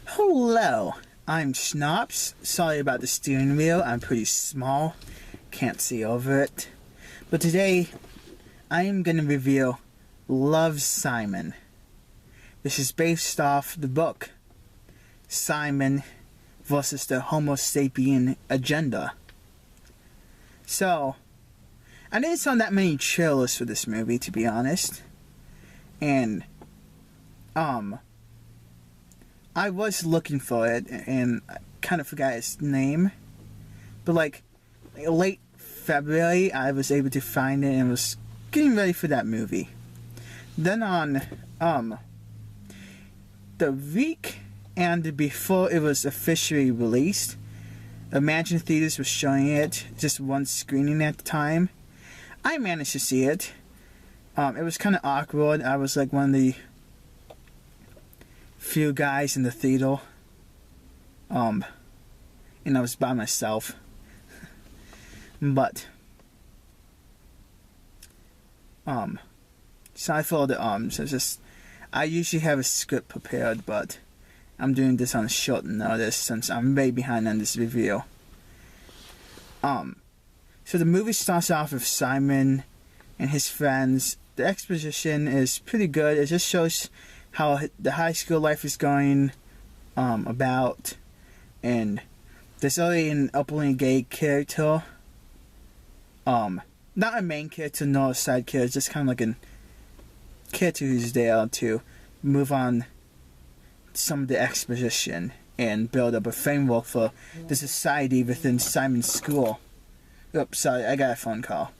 Hello, I'm Schnops. Sorry about the steering wheel, I'm pretty small, can't see over it. But today, I am going to review Love, Simon. This is based off the book Simon versus the Homo sapien agenda. So, I didn't saw that many trailers for this movie, to be honest. And, I was looking for it, and I kind of forgot its name. But, late February, I was able to find it and was getting ready for that movie. Then on, the week and before it was officially released, Imagine Theaters was showing it, just one screening at the time. I managed to see it. It was kind of awkward. I was like one of the few guys in the theater. And I was by myself. But, so I thought so just, I usually have a script prepared, but I'm doing this on short notice since I'm way behind on this review. So the movie starts off with Simon and his friends. The exposition is pretty good. It just shows how the high school life is going about, and there's already an openly gay character. Not a main character, nor a side character, just kind of like a character who's there to move on some of the exposition and build up a framework for the society within Simon's school. Oops, sorry, I got a phone call.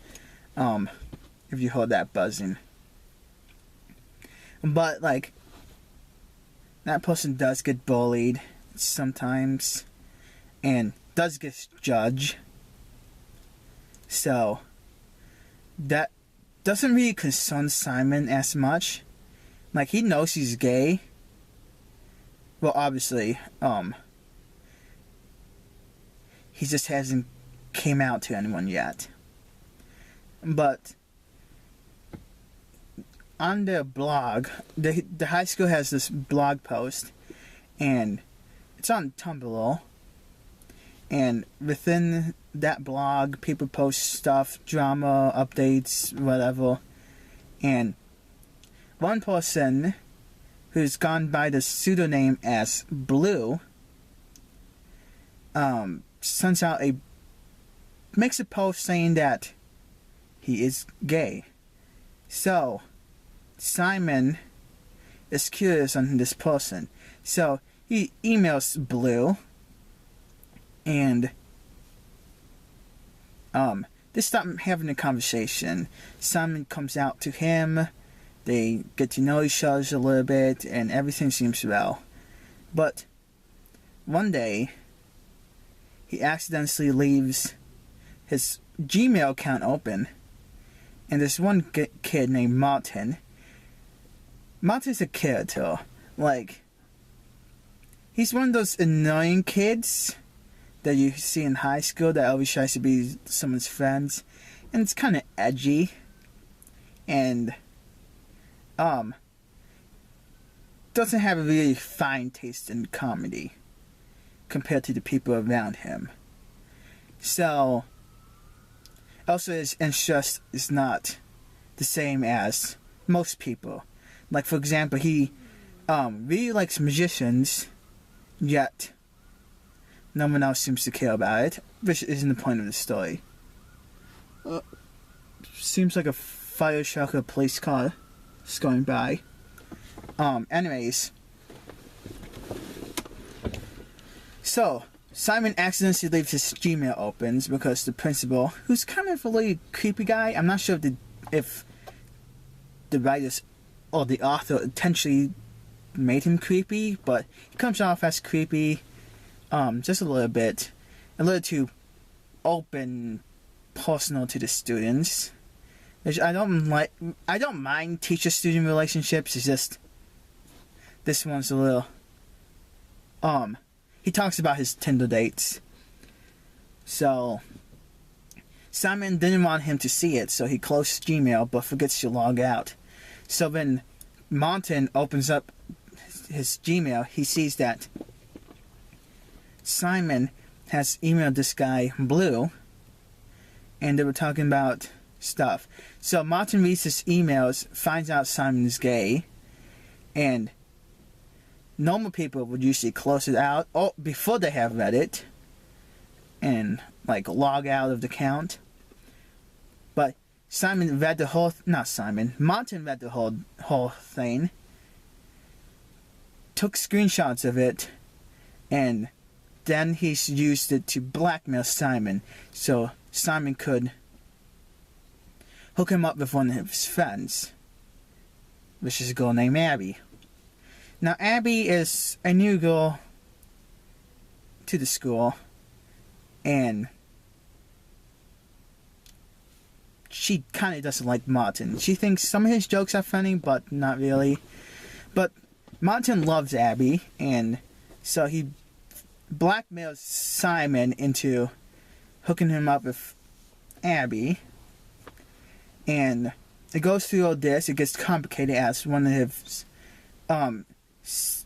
If you heard that buzzing. But, that person does get bullied sometimes, and does get judged. So, that doesn't really concern Simon as much. He knows he's gay. Well, obviously, he just hasn't came out to anyone yet. But on their blog, the high school has this blog post, and it's on Tumblr. And within that blog, people post stuff, drama, updates, whatever. And one person who's gone by the pseudonym as Blue, sends out makes a post saying that he is gay. So, Simon is curious on this person. So, he emails Blue, and they start having a conversation. Simon comes out to him. They get to know each other a little bit, and everything seems well. But one day, he accidentally leaves his Gmail account open, and there's one kid named Martin. Martin's a character. He's one of those annoying kids that you see in high school that always tries to be someone's friends, and it's kind of edgy, and doesn't have a really fine taste in comedy compared to the people around him. So, also his interest is not the same as most people. For example, he really likes magicians, yet no one else seems to care about it, which isn't the point of the story. Seems like a fire truck or police car is going by. Anyways. So, Simon accidentally leaves his Gmail opens because the principal, who's kind of a really creepy guy, I'm not sure if the writers or the author intentionally made him creepy, but he comes off as creepy, just a little bit, a little too open, personal to the students, which I don't like. I don't mind teacher-student relationships. It's just this one's a little. He talks about his Tinder dates, so Simon didn't want him to see it, so he closed Gmail but forgets to log out. So then Martin opens up his Gmail, he sees that Simon has emailed this guy, Blue, and they were talking about stuff. So Martin reads his emails, finds out Simon is gay, and normal people would usually close it out before they have read it and like log out of the account. But Martin read the whole thing, took screenshots of it, and then he's used it to blackmail Simon, so Simon could hook him up with one of his friends, which is a girl named Abby. Now, Abby is a new girl to the school, and she kind of doesn't like Martin. She thinks some of his jokes are funny, but not really. But Martin loves Abby, and so he blackmails Simon into hooking him up with Abby. And it goes through all this. It gets complicated as one of his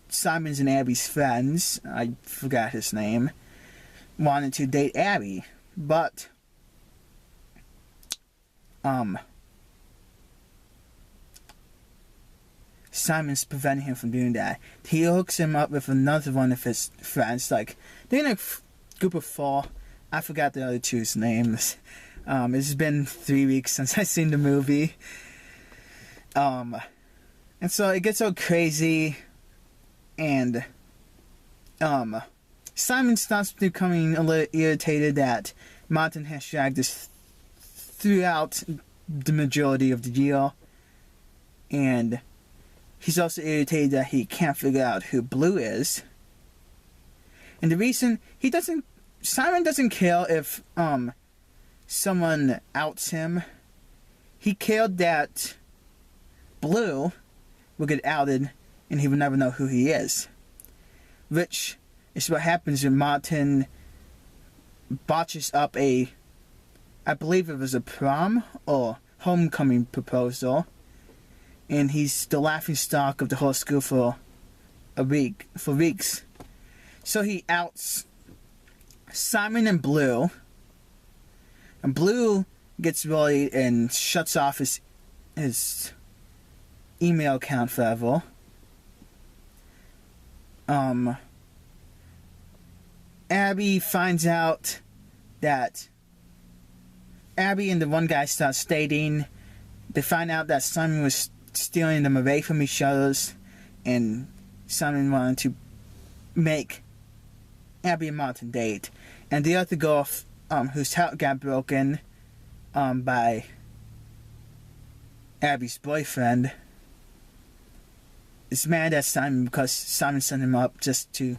Simon's and Abby's friends, I forgot his name, wanted to date Abby, but Simon's preventing him from doing that. He hooks him up with another one of his friends. Like, they're in a group of 4. I forgot the other two's names. It's been 3 weeks since I've seen the movie. And so it gets all crazy, and Simon starts becoming a little irritated that Martin has dragged this throughout the majority of the year, and he's also irritated that he can't figure out who Blue is. And the reason Simon doesn't care if someone outs him. He cared that Blue will get outed and he will never know who he is, which is what happens when Martin botches up I believe it was a prom or homecoming proposal, and he's the laughingstock of the whole school for weeks. So he outs Simon and Blue, and Blue gets worried and shuts off his email account forever. Abby finds out that Abby and the one guy start dating. They find out that Simon was stealing them away from each other, and Simon wanted to make Abby and Martin date. And the other girl, whose heart got broken by Abby's boyfriend, is mad at Simon because Simon sent him up just to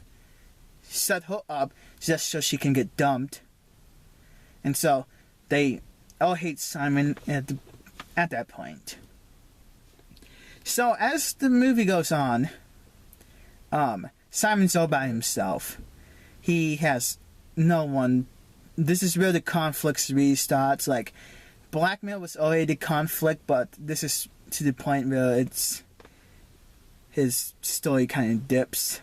set her up just so she can get dumped. And so they all hate Simon at that point. So as the movie goes on, Simon's all by himself. He has no one. This is where the conflict really starts. Like, blackmail was already the conflict, but this is to the point where his story kind of dips.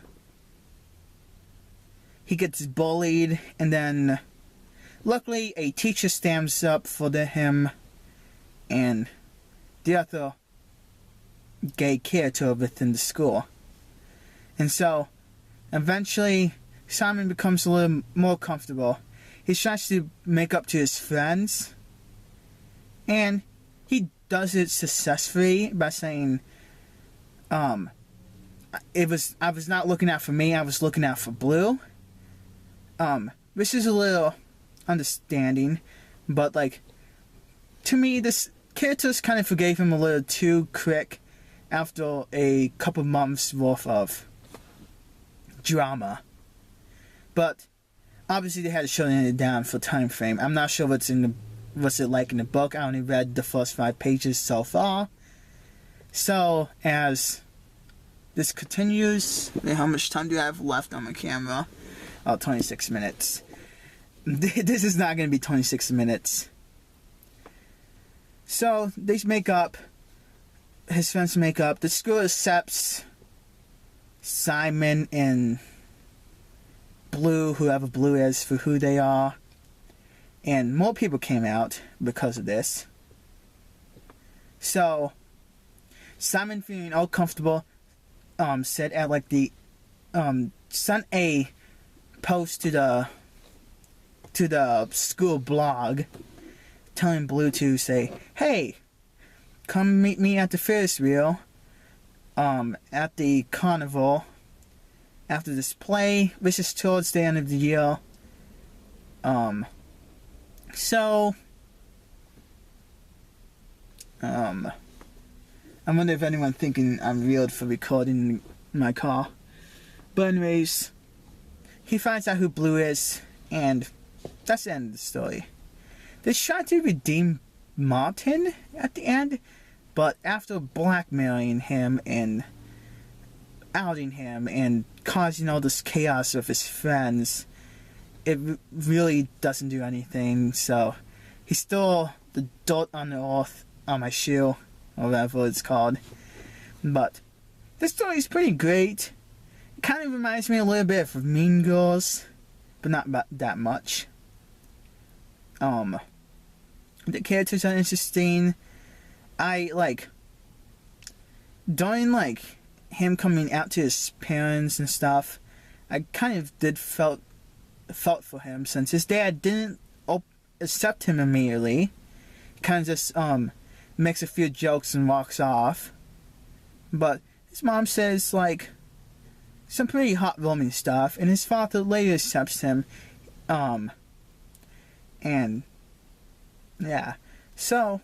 He gets bullied, and then luckily a teacher stands up for him and the other gay character within the school. And so eventually Simon becomes a little more comfortable. He tries to make up to his friends, and he does it successfully by saying, I was not looking out for me, I was looking out for Blue. Which is a little understanding, but like, to me, this characters kind of forgave him a little too quick after a couple months worth of drama. But obviously they had to shut it down for time frame. I'm not sure what's it like in the book. I only read the first 5 pages so far. So as this continues, how much time do I have left on my camera? 26 minutes. This is not going to be 26 minutes. So they make up. His friends make up. The school accepts Simon and Blue, whoever Blue is, for who they are. And more people came out because of this. So, Simon, feeling all comfortable, said at like the, sent a post to the school blog telling Blue to say, hey, come meet me at the Ferris wheel, at the carnival after this play, which is towards the end of the year. I wonder if anyone thinking I'm weird for recording in my car. But anyways, he finds out who Blue is, and that's the end of the story. They tried to redeem Martin at the end, but after blackmailing him and outing him and causing all this chaos with his friends, it really doesn't do anything. So he stole the dirt on the earth on my shoe, or whatever it's called. But this story is pretty great. It kind of reminds me a little bit of Mean Girls, but not that much. The characters are interesting. During him coming out to his parents and stuff, I kind of did felt for him, since his dad didn't accept him immediately. Kind of just makes a few jokes and walks off. But his mom says some pretty heartwarming stuff, and his father later accepts him. And yeah, so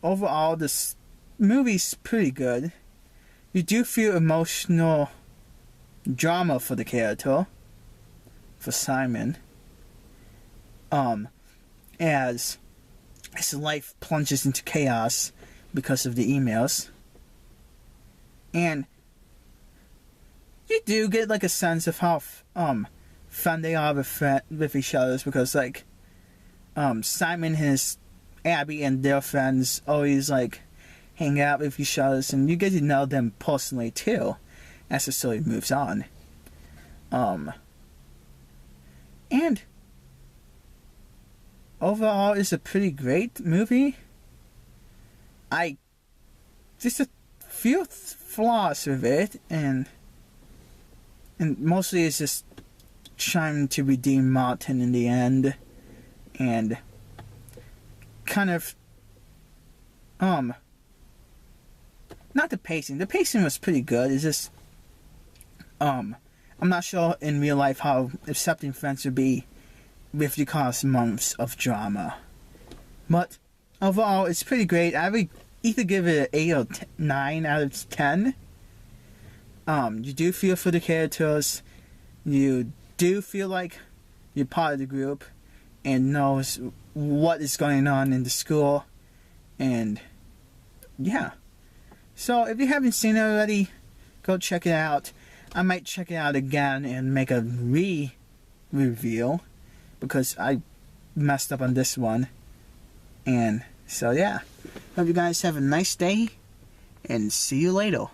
overall this movie's pretty good. You do feel emotional drama for the character, for Simon, as his life plunges into chaos because of the emails. And you do get a sense of how fun they are with each other, because Simon and his Abby and their friends always hang out with each other, and you get to know them personally too as the story moves on. And overall, it's a pretty great movie. Just a few flaws with it, and mostly it's just trying to redeem Martin in the end, and kind of not the pacing. The pacing was pretty good. It's just I'm not sure in real life how accepting friends would be with the past months of drama. But overall, it's pretty great. I would either give it an 8 or 9 out of 10. You do feel for the characters. You do feel like you're part of the group and knows what is going on in the school. And yeah. So if you haven't seen it already, go check it out. I might check it out again and make a re-review, because I messed up on this one. And so yeah. Hope you guys have a nice day, and see you later.